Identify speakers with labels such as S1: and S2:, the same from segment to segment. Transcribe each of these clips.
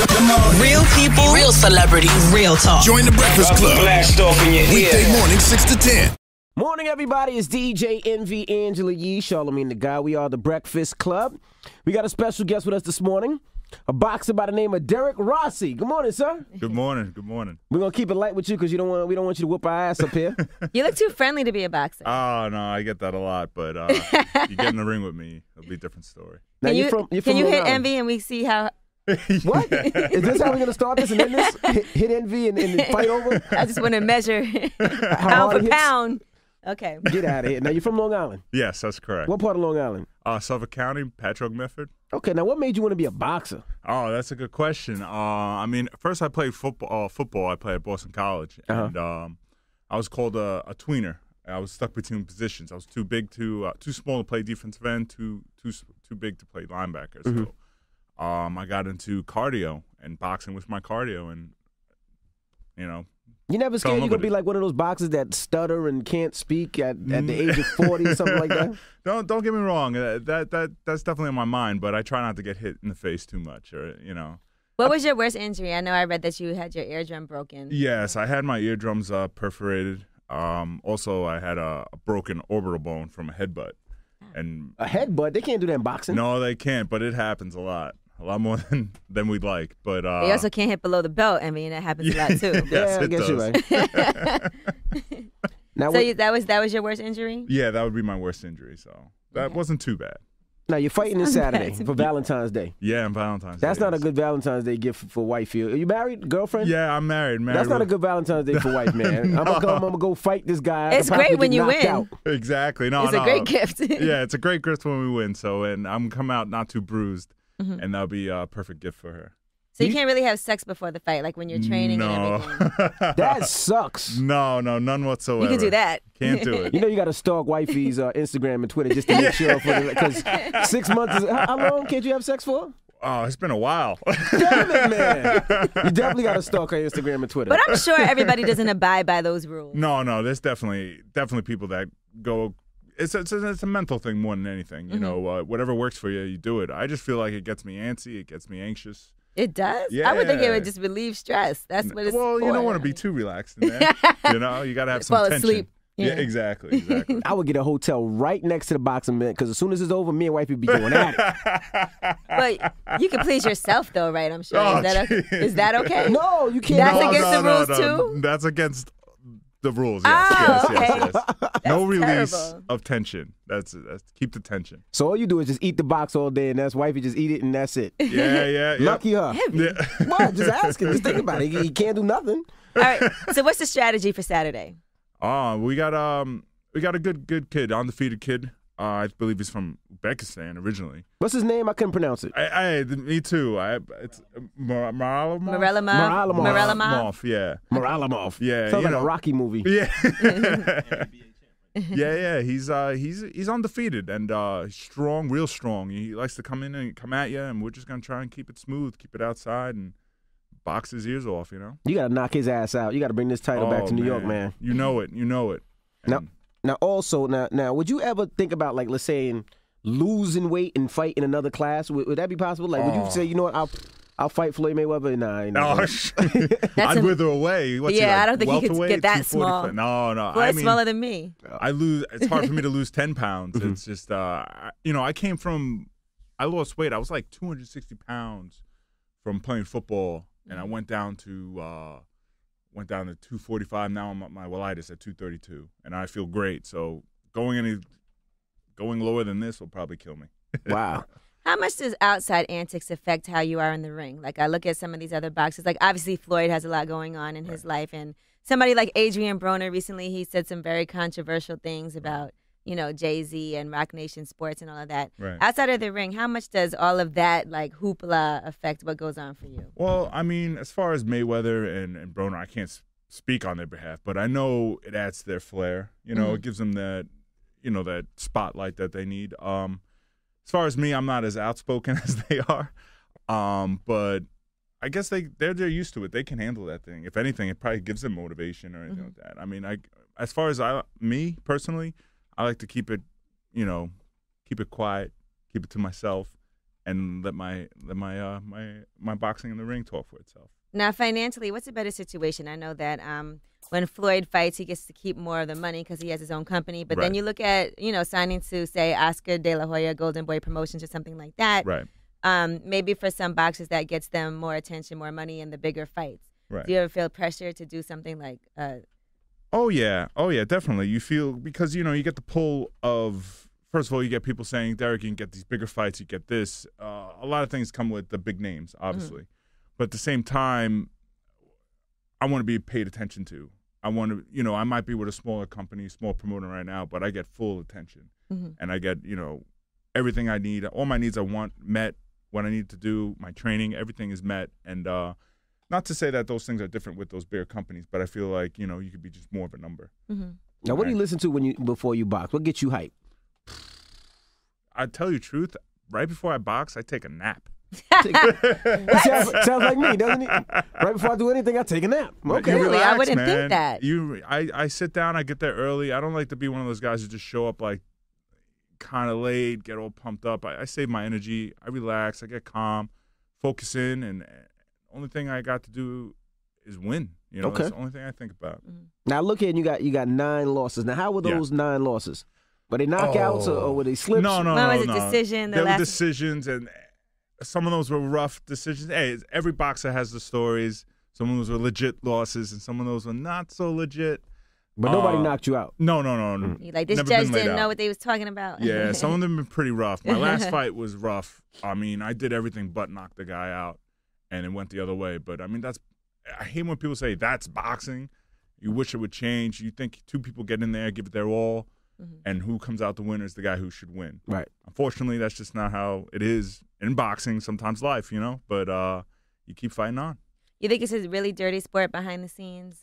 S1: Real people, real celebrities, real talk.
S2: Join the Breakfast Club.
S3: Blast off in your
S2: Weekday morning, 6 to 10.
S4: Morning, everybody. It's DJ Envy, Angela Yee, Charlamagne the Guy. We are the Breakfast Club. We got a special guest with us this morning, a boxer by the name of Derric Rossy. Good morning, sir.
S5: Good morning. Good morning.
S4: We're gonna keep it light with you because we don't want you to whoop our ass up here.
S6: You look too friendly to be a boxer.
S5: Oh, no, I get that a lot, but you get in the ring with me, it'll be a different story.
S4: Now,
S6: Can you
S4: from
S6: hit
S4: Long Island.
S6: Envy and we see how?
S4: What? Is this how we're gonna start this and end this? Hit Envy and fight over?
S6: I just want to measure pound
S4: hard
S6: for
S4: it hits?
S6: pound. Okay.
S4: Get out of here. Now, you're from Long Island.
S5: Yes, that's correct.
S4: What part of Long Island?
S5: Suffolk County, Patchogue, Medford.
S4: Okay, now what made you want to be a boxer?
S5: Oh, that's a good question. I mean, first I played football. I played at Boston College, and I was called a tweener. I was stuck between positions. I was too small to play defensive end, too big to play linebacker.
S4: Mm-hmm.
S5: So I got into cardio, and boxing was my cardio, and
S4: You never scared you're going to be like one of those boxers that stutter and can't speak at the age of 40 or something like that?
S5: Don't get me wrong. That's definitely on my mind, but I try not to get hit in the face too much,
S6: What was your worst injury? I know I read that you had your eardrum broken.
S5: Yes, I had my eardrums perforated. Also, I had a broken orbital bone from a headbutt. And
S4: A headbutt? They can't do that in boxing.
S5: No, they can't, but it happens a lot more than we'd like. But
S6: They also can't hit below the belt. I mean, that happens a lot too.
S5: Yes,
S4: I
S5: it
S4: guess
S5: does.
S4: you're right. Now,
S6: So that was your worst injury?
S5: Yeah, that would be my worst injury. So that wasn't too bad.
S4: now you're fighting this Saturday for Valentine's Day.
S5: Yeah, and Valentine's Day.
S4: That's not a
S5: yes.
S4: good Valentine's Day gift for wife. Are you married, girlfriend?
S5: Yeah, I'm married.
S4: That's not a good Valentine's Day for wife, man. I'm gonna go fight this guy. I
S6: It's
S4: could
S6: great
S4: possibly
S6: when
S4: get
S6: you
S4: knocked
S6: win.
S4: out.
S5: Exactly. No,
S6: It's a great gift.
S5: Yeah, it's a great gift when we win. So, and I'm come out not too bruised, and that'll be a perfect gift for her.
S6: So you can't really have sex before the fight, like when you're training and everything.
S4: That sucks.
S5: No, none whatsoever.
S6: You can do that.
S5: Can't do it.
S4: You know you got to stalk wifey's Instagram and Twitter just to make sure. Because 6 months is how long can't you have sex for?
S5: Oh, it's been a while.
S4: Damn it, man! You definitely got to stalk her Instagram and Twitter.
S6: But I'm sure everybody doesn't abide by those rules.
S5: No, there's definitely people that go. It's a mental thing more than anything. You know, whatever works for you, you do it. I just feel like it gets me antsy. It gets me anxious.
S6: It does?
S5: Yeah.
S6: I would think it would just relieve stress. That's what it's
S5: Well,
S6: for.
S5: you don't want to be too relaxed in there. You got to have some
S6: Fall
S5: tension.
S6: asleep.
S5: Yeah,
S6: Yeah.
S5: exactly.
S4: I would get a hotel right next to the boxing mat because as soon as it's over, me and wifey be going at it.
S6: But you can please yourself, though, right? I'm sure.
S5: Oh,
S6: Is that okay?
S4: No, you can't.
S6: That's
S4: No,
S6: against the rules,
S5: no.
S6: too?
S5: That's against the rules. Yes,
S6: Oh,
S5: yes. No release
S6: terrible.
S5: of tension. That's keep the tension.
S4: So all you do is just eat the box all day, and that's wifey just eat it, and that's it.
S5: Yeah.
S4: Lucky her.
S5: Yeah.
S4: What? Just asking. Just think about it. He can't do nothing.
S6: All right. So what's the strategy for Saturday?
S5: We got a good kid, undefeated kid. I believe he's from Uzbekistan originally.
S4: What's his name? I couldn't pronounce it.
S5: Me too. It's Maralamov.
S6: Morelamov?
S5: Yeah.
S4: Maralamov.
S5: Yeah,
S4: Sounds
S5: you
S4: like a
S5: know.
S4: Rocky movie.
S5: Yeah. Yeah. He's undefeated and strong, real strong. He likes to come in and come at you, and we're just gonna try and keep it smooth, keep it outside, and box his ears off.
S4: You got to knock his ass out. You got to bring this title back to New York, man.
S5: You know it. And
S4: Now, also, would you ever think about, like, let's say, losing weight and fight in another class? Would that be possible? Like, would you say, you know what, I'll fight Floyd Mayweather? Nah, I ain't
S5: I'd wither away. What's he, like,
S6: I don't think he could
S5: welterweight,
S6: get that small.
S5: No.
S6: Floyd's smaller than me.
S5: It's hard for me to lose 10 pounds. It's just, I lost weight. I was like 260 pounds from playing football, and I went down to 245. Now I'm at my lightest at 232, and I feel great. So going lower than this will probably kill me.
S4: Wow.
S6: How much does outside antics affect how you are in the ring? Like, I look at some of these other boxers. Like, obviously, Floyd has a lot going on in his life. And somebody like Adrian Broner recently, he said some very controversial things about, Jay-Z and Rock Nation Sports and all of that.
S5: Right.
S6: Outside of the ring, how much does all of that, like, hoopla affect what goes on for you?
S5: Well, I mean, as far as Mayweather and Broner, I can't speak on their behalf, but I know it adds to their flair. It gives them that, that spotlight that they need. As far as me, I'm not as outspoken as they are, but I guess they're used to it. They can handle that thing. If anything, it probably gives them motivation or anything like that. I mean, as far as me personally, I like to keep it quiet, keep it to myself, and let my boxing in the ring talk for itself.
S6: Now, financially, what's a better situation? I know that when Floyd fights, he gets to keep more of the money because he has his own company. But then
S5: Right.
S6: you look at, signing to, say, Oscar De La Hoya, Golden Boy Promotions or something like that.
S5: Right.
S6: Maybe for some boxers that gets them more attention, more money in the bigger fights.
S5: Right.
S6: Do you ever feel pressure to do something like
S5: Oh yeah, definitely. You feel, because you get the pull of, first of all, you get people saying, Derric, you can get these bigger fights, you get this. A lot of things come with the big names, obviously, but at the same time, I want to be paid attention to. I want to, I might be with a smaller company, small promoter right now, but I get full attention, and I get everything I need, all my needs I want met, what I need to do, my training, everything is met, and not to say that those things are different with those bigger companies, but I feel like, you could be just more of a number.
S4: Now, what do you listen to before you box? What gets you hype?
S5: I tell you the truth, right before I box, I take a nap.
S4: Sounds like me, doesn't it? Right before I do anything, I take a nap. Okay.
S5: You
S6: Really? I
S5: relax,
S6: wouldn't
S5: man.
S6: think that.
S5: I sit down, I get there early. I don't like to be one of those guys who just show up like kind of late, get all pumped up. I save my energy. I relax. I get calm, focus in, and only thing I got to do is win.
S4: Okay.
S5: That's the only thing I think about.
S4: Now look here, and you got 9 losses. Now, how were those 9 losses? Were they knockouts or were they slips?
S5: No.
S6: One was a decision.
S5: There were decisions, and some of those were rough decisions. Hey, every boxer has the stories. Some of those were legit losses, and some of those were not so legit.
S4: But nobody knocked you out.
S5: No.
S6: Like, this
S5: Never
S6: judge
S5: been laid
S6: didn't know
S5: out.
S6: what they was talking about.
S5: Yeah, some of them have been pretty rough. My last fight was rough. I mean, I did everything but knock the guy out, and it went the other way. But, I mean, I hate when people say that's boxing. You wish it would change. You think 2 people get in there, give it their all, and who comes out the winner is the guy who should win.
S4: Right.
S5: Unfortunately, that's just not how it is in boxing, sometimes life, but you keep fighting on.
S6: You think it's a really dirty sport behind the scenes?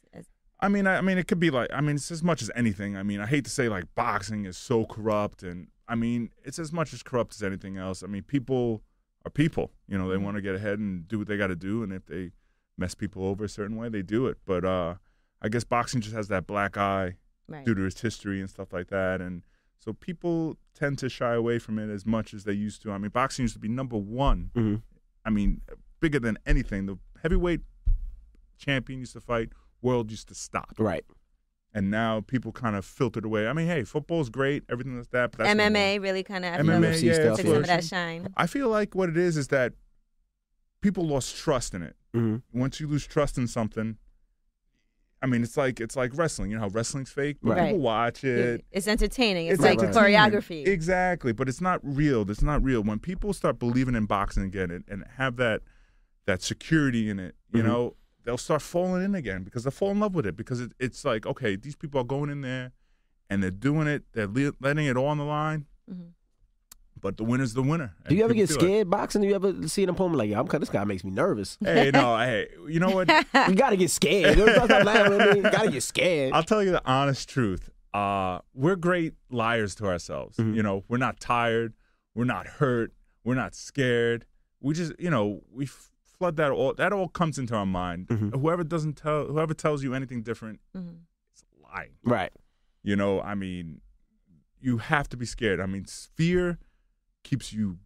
S5: I mean, it could be like, it's as much as anything. I mean, I hate to say like boxing is so corrupt, and I mean, it's as much as corrupt as anything else. I mean, people are people, they want to get ahead and do what they got to do, and if they mess people over a certain way, they do it. But I guess boxing just has that black eye due to its history and stuff like that, and so people tend to shy away from it as much as they used to. I mean, boxing used to be number 1. I mean, bigger than anything. The heavyweight champion used to fight. World used to stop.
S4: Right.
S5: And now people kind of filtered away. I mean, hey, football's great, everything like that. But that's
S6: MMA really kind of
S5: MMA, yeah,
S6: took some of that shine.
S5: I feel like what it is that people lost trust in it. Once you lose trust in something, I mean, it's like wrestling. You know how wrestling's fake, but
S6: Right.
S5: people watch it.
S6: It's entertaining. It's
S5: It's
S6: like
S5: entertaining.
S6: choreography.
S5: Exactly, but it's not real. It's not real. When people start believing in boxing again and have that security in it, you know, they'll start falling in again because they fall in love with it because it's like, okay, these people are going in there and they're doing it. They're letting it all on the line. But the winner's the winner.
S4: Do you ever get
S5: People feel
S4: scared boxing? Do you ever see an opponent like, yeah, this guy makes me nervous?
S5: Hey, no, hey, you know what?
S4: You got to get scared. You got to get scared.
S5: I'll tell you the honest truth. We're great liars to ourselves. You know, we're not tired. We're not hurt. We're not scared. We just, you know, we flood that all. That all comes into our mind. Whoever tells you anything different, it's lying.
S4: Right.
S5: You know, I mean, you have to be scared. I mean, fear keeps you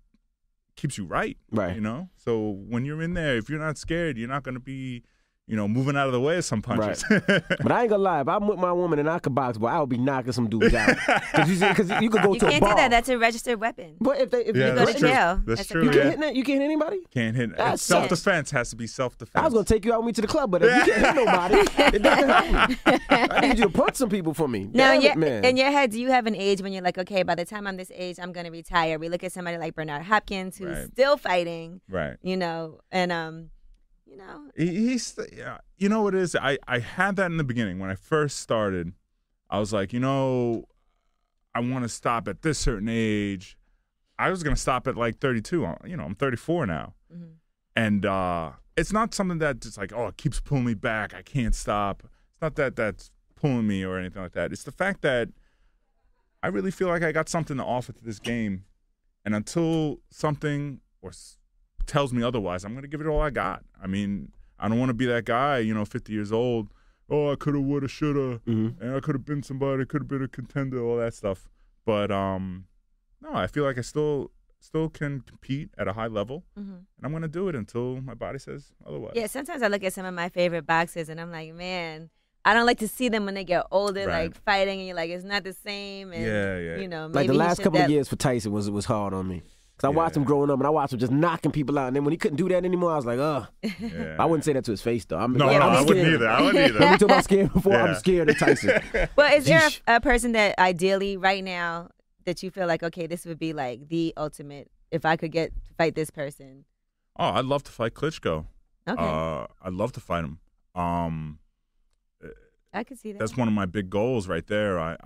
S5: right.
S4: Right.
S5: You know? So when you're in there, if you're not scared, you're not going to be, you know, moving out of the way of some punches.
S4: Right. But I ain't gonna lie, if I'm with my woman and I could box, boy, I would be knocking some dudes out. Because you could go
S6: You
S4: to a
S6: can't
S4: bar.
S6: do that. That's a registered weapon.
S4: But if
S6: You go
S5: that's
S6: to
S5: true.
S6: jail.
S5: That's
S6: a
S5: true.
S4: you
S6: crime.
S4: can't hit, you can't hit anybody.
S5: Can't hit.
S4: That's
S5: Self-defense has to be self-defense.
S4: I was gonna take you out with me to the club, but if you can't hit nobody, it doesn't happen. I need you to punch some people for me.
S6: Now,
S4: Damn it, man.
S6: in your head, do you have an age when you're like, okay, by the time I'm this age, I'm going to retire? We look at somebody like Bernard Hopkins, who's
S5: Right.
S6: still fighting,
S5: Right.
S6: you know, and, you know.
S5: He's, you know what it is? I had that in the beginning. When I first started, I was like, you know, I want to stop at this certain age. I was going to stop at like 32. You know, I'm 34 now. And it's not something that just like, oh, it keeps pulling me back. I can't stop. It's not that that's pulling me or anything like that. It's the fact that I really feel like I got something to offer to this game. And until something tells me otherwise, I'm going to give it all I got. I mean, I don't want to be that guy, you know, 50 years old. Oh, I could have, would have, should have, and I could have been somebody, could have been a contender, all that stuff. But no, I feel like I still still can compete at a high level, and I'm going to do it until my body says otherwise.
S6: Yeah, sometimes I look at some of my favorite boxers, and I'm like, man, I don't like to see them when they get older,
S5: Right.
S6: like fighting, and you're like, it's not the same. And,
S5: Yeah.
S6: You know,
S4: Like
S6: maybe
S4: the
S6: he
S4: last
S6: should
S4: couple of
S6: def-
S4: years for Tyson was hard on me. Because I watched
S5: Yeah.
S4: him growing up, and I watched him just knocking people out. And then when he couldn't do that anymore, I was like, ugh.
S5: Yeah.
S4: I wouldn't say that to his face, though.
S5: No,
S6: Yeah,
S5: I
S6: I'm
S5: wouldn't
S4: scared.
S5: either. I wouldn't
S4: Let me
S5: either.
S4: talk about scared before. I'm
S5: Yeah.
S4: scared of Tyson.
S6: Well, is there
S4: Yeesh.
S6: a person that ideally right now that you feel like, okay, this would be like the ultimate if I could get to fight this person?
S5: Oh, I'd love to fight Klitschko.
S6: Okay.
S5: I'd love to fight him.
S6: I could see that.
S5: That's one of my big goals right there. I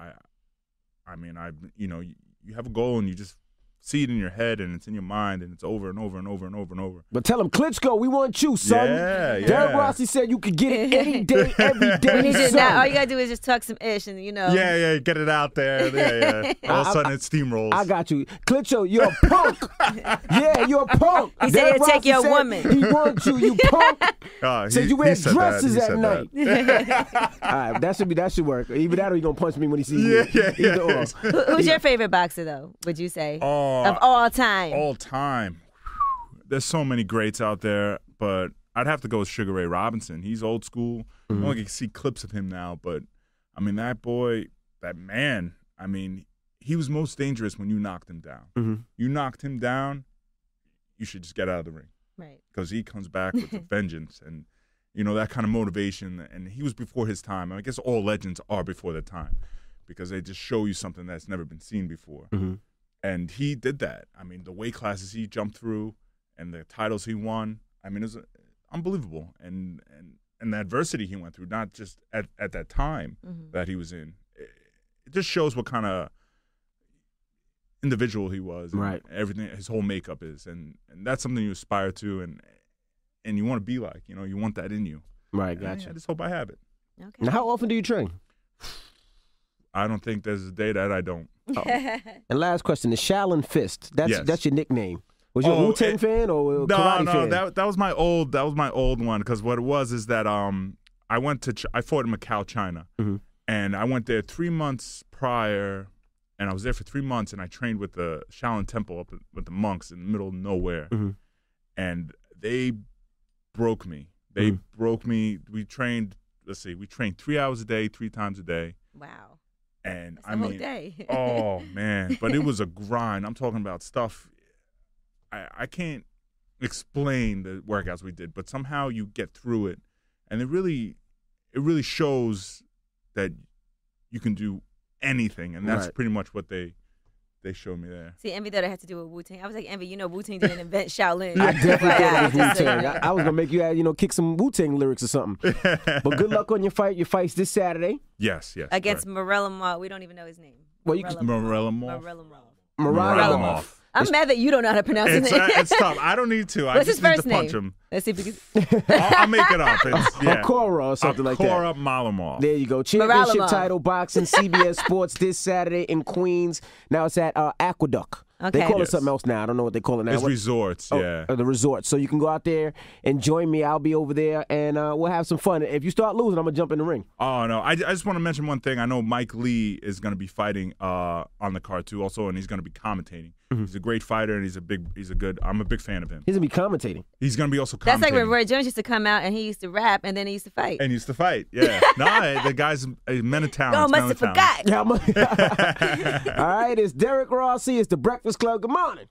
S5: mean, you have a goal and you just see it in your head and it's in your mind and it's over and over and over and over and over.
S4: But tell him, Klitschko, we want you, son.
S5: Yeah.
S4: Derric Rossy said you could get it any day, every day,
S6: You just,
S4: son.
S6: now, all you gotta do is just talk some ish, and you know.
S5: Yeah, get it out there. Yeah. All of a sudden it steamrolls.
S4: I got you. Klitschko, you're a punk. Yeah, you're a punk.
S6: He said
S4: Derric
S6: he'll take
S4: Rossy
S6: your
S4: said
S6: woman.
S4: He wants you punk. Said you wear
S5: said that.
S4: dresses
S5: He
S4: at
S5: said
S4: night.
S5: that.
S4: All right, that should work. Either that or he gonna punch me when he sees me.
S5: Yeah.
S4: Either or.
S6: Who's your favorite boxer, though, would you say?
S5: Oh,
S6: of all time.
S5: all time. There's so many greats out there, but I'd have to go with Sugar Ray Robinson. He's old school.
S4: Mm-hmm.
S5: You only can see clips of him now, but I mean that boy, that man. I mean, he was most dangerous when you knocked him down.
S4: Mm-hmm.
S5: You knocked him down, you should just get out of the ring
S6: Right.
S5: because he comes back with a vengeance and that kind of motivation. And he was before his time. I guess all legends are before their time because they just show you something that's never been seen before.
S4: Mm-hmm.
S5: And he did that. I mean, the weight classes he jumped through and the titles he won, I mean, it was unbelievable. And the adversity he went through, not just at that time that he was in. It just shows what kind of individual he was. And
S4: Right.
S5: everything, his whole makeup is. And that's something you aspire to and you want to be like. You want that in you.
S4: Right,
S5: And
S4: gotcha.
S5: I just hope I have it.
S6: Okay.
S4: Now, how often do you train?
S5: I don't think there's a day that I don't.
S4: And last question, the Shaolin Fist. That's your nickname. Was you a
S5: Oh,
S4: Wu-Tang fan or a karate fan?
S5: that was my old one because what it was is that I fought in Macau, China, and I went there 3 months prior, and I was there for 3 months, and I trained with the Shaolin Temple up with the monks in the middle of nowhere, and they broke me. They broke me. We trained 3 hours a day, 3 times a day.
S6: Wow.
S5: And
S6: That's the whole day.
S5: oh man, but it was a grind. I'm talking about stuff. I can't explain the workouts we did, but somehow you get through it, and it really shows that you can do anything, and that's
S4: Right.
S5: pretty much what they showed me there.
S6: See, Envy thought it had to do with Wu-Tang. I was like, Envy, Wu-Tang didn't invent Shaolin.
S4: I definitely thought it was
S6: Just so you
S4: Wu-Tang.
S6: know.
S4: I was gonna make you kick some Wu-Tang lyrics or something. But good luck on your fight. Your fight's this Saturday.
S5: Yes.
S6: Against
S5: correct.
S6: Morella Mall. We don't even know his name.
S4: Well, you can-
S5: Morella Mall.
S4: Morales.
S6: I'm mad that you don't know how to pronounce his name.
S5: It's tough. I don't need to. I
S6: What's
S5: just
S6: his
S5: need
S6: first
S5: to punch
S6: name?
S5: him.
S6: Let's see if we can.
S5: I'll make it up. It's, yeah.
S4: Akora or something like that.
S5: Akora Malamov.
S4: There you go. Championship
S6: Morales.
S4: title boxing, CBS Sports this Saturday in Queens. Now it's at Aqueduct. They
S6: Okay.
S4: call it
S5: Yes.
S4: something else now. I don't know what they call it now.
S5: It's
S4: What-
S5: resorts, yeah.
S4: the resort. So you can go out there and join me. I'll be over there, and we'll have some fun. If you start losing, I'm going to jump in the ring.
S5: Oh, no. I just want to mention one thing. I know Mike Lee is going to be fighting on the card, too, also, and he's going to be commentating. He's a great fighter, and I'm a big fan of him.
S4: He's going to be commentating.
S5: He's going to be also commentating.
S6: That's like when Roy Jones used to come out and he used to rap and then he used to fight.
S5: And used to fight, yeah. No, the guy's a man of talent.
S6: Oh, must have forgot.
S4: Yeah, All right, it's Derric Rossy. It's the Breakfast Club. Good morning.